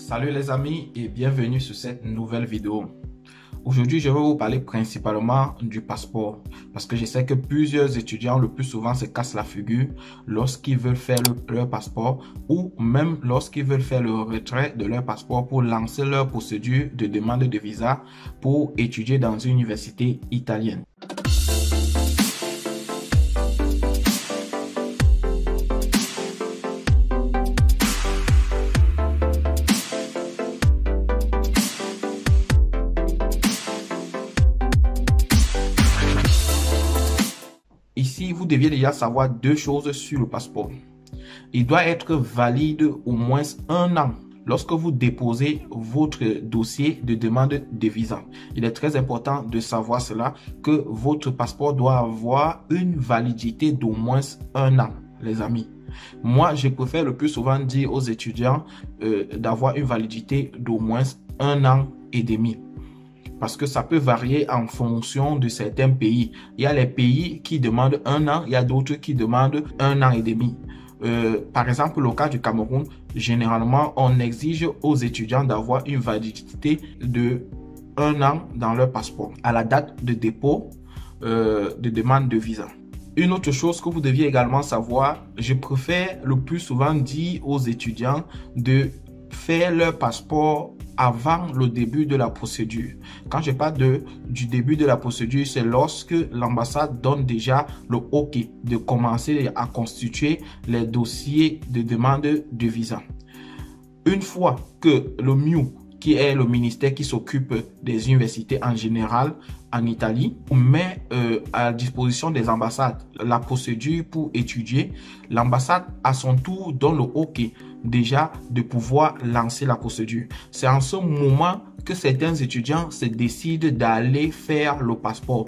Salut les amis et bienvenue sur cette nouvelle vidéo. Aujourd'hui, je vais vous parler principalement du passeport parce que je sais que plusieurs étudiants le plus souvent se cassent la figure lorsqu'ils veulent faire leur passeport ou même lorsqu'ils veulent faire le retrait de leur passeport pour lancer leur procédure de demande de visa pour étudier dans une université italienne. Ici, vous deviez déjà savoir deux choses sur le passeport. Il doit être valide au moins un an lorsque vous déposez votre dossier de demande de visa. Il est très important de savoir cela, que votre passeport doit avoir une validité d'au moins un an, les amis. Moi, je préfère le plus souvent dire aux étudiants d'avoir une validité d'au moins un an et demi. Parce que ça peut varier en fonction de certains pays. Il y a les pays qui demandent un an, il y a d'autres qui demandent un an et demi. Par exemple, au cas du Cameroun, généralement, on exige aux étudiants d'avoir une validité de un an dans leur passeport à la date de dépôt de demande de visa. Une autre chose que vous deviez également savoir, je préfère le plus souvent dire aux étudiants de faire leur passeport avant le début de la procédure. Quand je parle du début de la procédure, c'est lorsque l'ambassade donne déjà le OK de commencer à constituer les dossiers de demande de visa. Une fois que le MIU, qui est le ministère qui s'occupe des universités en général en Italie, met à disposition des ambassades la procédure pour étudier, l'ambassade à son tour donne le OK déjà de pouvoir lancer la procédure. C'est en ce moment que certains étudiants se décident d'aller faire le passeport,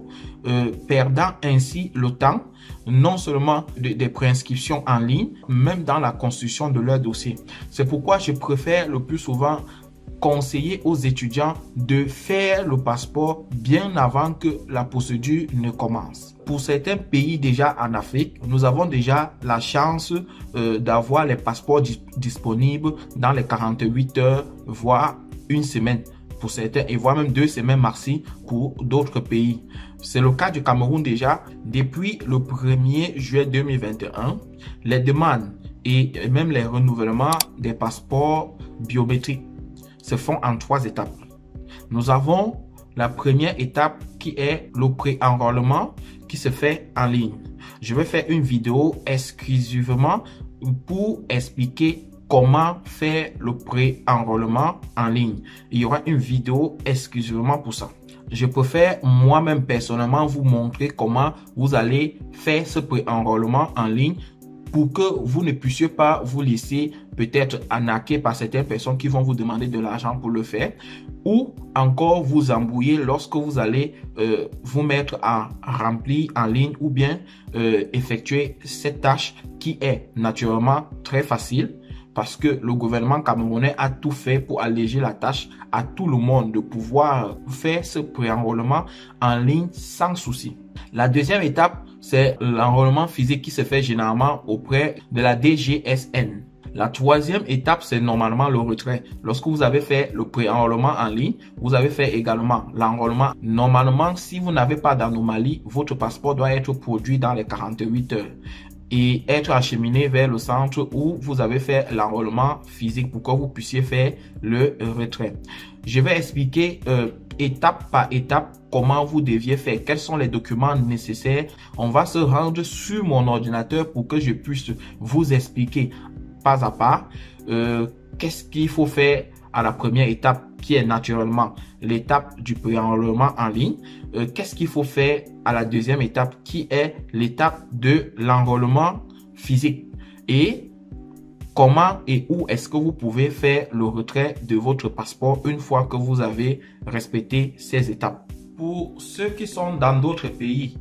perdant ainsi le temps, non seulement des préinscriptions en ligne, même dans la constitution de leur dossier. C'est pourquoi je préfère le plus souvent conseiller aux étudiants de faire le passeport bien avant que la procédure ne commence. Pour certains pays déjà en Afrique, nous avons déjà la chance d'avoir les passeports disponibles dans les 48 heures, voire une semaine pour certains et voire même 2 semaines maxi pour d'autres pays. C'est le cas du Cameroun déjà. Depuis le 1er juillet 2021, les demandes et même les renouvellements des passeports biométriques se font en 3 étapes. Nous avons la première étape qui est le pré-enrôlement qui se fait en ligne. Je vais faire une vidéo exclusivement pour expliquer comment faire le pré-enrôlement en ligne. Il y aura une vidéo exclusivement pour ça. Je préfère moi-même personnellement vous montrer comment vous allez faire ce pré-enrôlement en ligne pour que vous ne puissiez pas vous laisser peut-être arnaquer par certaines personnes qui vont vous demander de l'argent pour le faire ou encore vous embrouiller lorsque vous allez vous mettre à remplir en ligne ou bien effectuer cette tâche qui est naturellement très facile parce que le gouvernement camerounais a tout fait pour alléger la tâche à tout le monde de pouvoir faire ce pré-enrôlement en ligne sans souci. La deuxième étape, c'est l'enrôlement physique qui se fait généralement auprès de la DGSN. La troisième étape, c'est normalement le retrait. Lorsque vous avez fait le pré-enrôlement en ligne, vous avez fait également l'enrôlement. Normalement, si vous n'avez pas d'anomalie, votre passeport doit être produit dans les 48 heures et être acheminé vers le centre où vous avez fait l'enrôlement physique pour que vous puissiez faire le retrait. Je vais expliquer étape par étape comment vous deviez faire, quels sont les documents nécessaires. On va se rendre sur mon ordinateur pour que je puisse vous expliquer pas à pas qu'est-ce qu'il faut faire à la première étape qui est naturellement l'étape du pré-enrôlement en ligne. Qu'est-ce qu'il faut faire à la deuxième étape qui est l'étape de l'enrôlement physique et comment et où est-ce que vous pouvez faire le retrait de votre passeport une fois que vous avez respecté ces étapes. Pour ceux qui sont dans d'autres pays,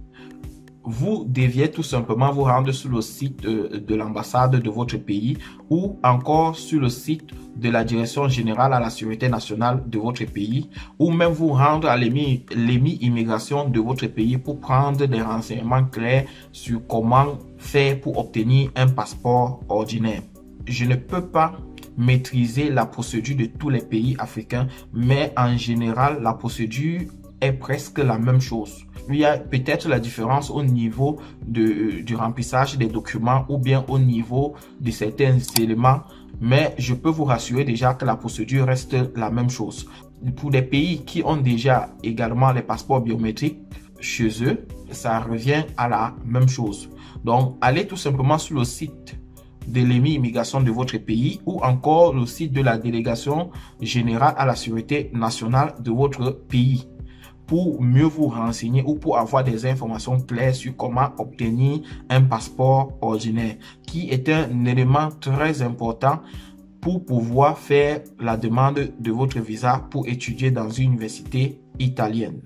vous deviez tout simplement vous rendre sur le site de l'ambassade de votre pays ou encore sur le site de la Direction générale à la sécurité nationale de votre pays ou même vous rendre à l'EMI immigration de votre pays pour prendre des renseignements clairs sur comment faire pour obtenir un passeport ordinaire. Je ne peux pas maîtriser la procédure de tous les pays africains, mais en général, la procédure est presque la même chose. Il y a peut-être la différence au niveau du remplissage des documents ou bien au niveau de certains éléments, mais je peux vous rassurer déjà que la procédure reste la même chose. Pour des pays qui ont déjà également les passeports biométriques chez eux, ça revient à la même chose. Donc, allez tout simplement sur le site de l'Immigration de votre pays ou encore le site de la Délégation générale à la sécurité nationale de votre pays pour mieux vous renseigner ou pour avoir des informations claires sur comment obtenir un passeport ordinaire, qui est un élément très important pour pouvoir faire la demande de votre visa pour étudier dans une université italienne.